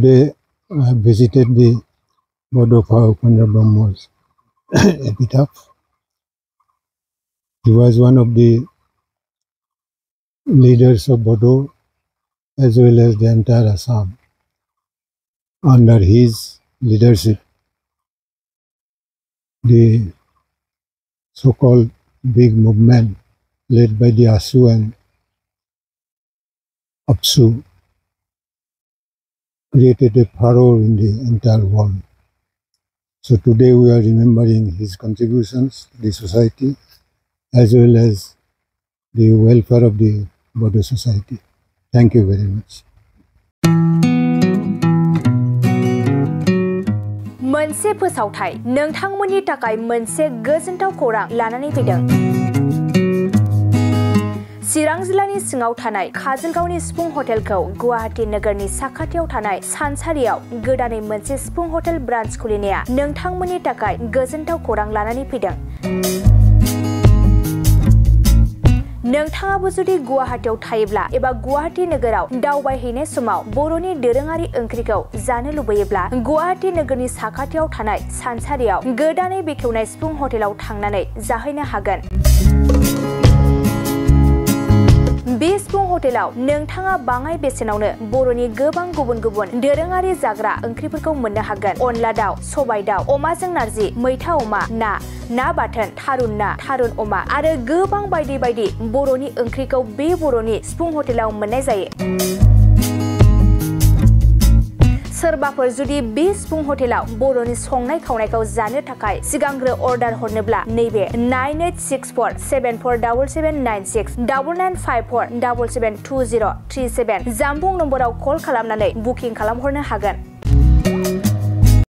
Today I have visited the bord'f Brahma's epitaph. He was one of the leaders of Bodo as well as the entire Assam. Under his leadership, the so-called big movement led by the Asu and Apsu created a furor in the entire world. So today we are remembering his contributions to the society as well as the welfare of the Bodo society. Thank you very much. मोनसे फोसावथाय नोंथांमोननि थाखाय मोनसे गोजोनथाव खौरां लानानै फैदों। चिरां जिल्लानि सिङाव थानाय काजलगावनि सिफुं हटेलखौ गुवाहाटी नोगोरनि साखाथियाव थानाय सानसारियाव गोदानै मोनसे सिफुं हटेल ब्रान्च खुलिनाया नोंथांमोननि थाखाय गोजोनथाव खौरां लानानै फैदों। नोंथाङाबो जुदि गुवाहाटीयाव थायोब्ला एबा गुवाहाटी नोगोराव दावबायहैनाय समाव बर'नि दोरोङारि ओंख्रिखौ जानो लुबैयोब्ला गुवाहाटी नोगोरनि साखाथियाव थानाय सानसारियाव गोदानै बेखेवनाय सिफुं हटेलाव थांनानै जाहैनो हागोन। बे सिफुं हटेलाव नोंथाङा बाङाय बेसेनावनो बर'नि गोबां गुबुन गुबुन दोरोङारि जाग्रा ओंख्रिफोरखौ मोननो हागोन। अनला दाउ, सबाय दाउ, अमाजों नारजि, मैथा अमा, ना बाथोन, थारुन अमा आरो गोबां बायदि बायदि बर'नि ओंख्रिखौ बे बर'नि सिफुं हटेलाव मोननाय जायो। सोरबाफोर जुदि बे सिफुं हटेलाव बर'नि संनाय खावनायखौ जानो थाखाय सिगांग्रो अर्डार हरनोब्ला नैबे 9864747796 9954772037 जानबुं नम्बराव कल खालामनानै बुकिं खालामहरनो हागोन।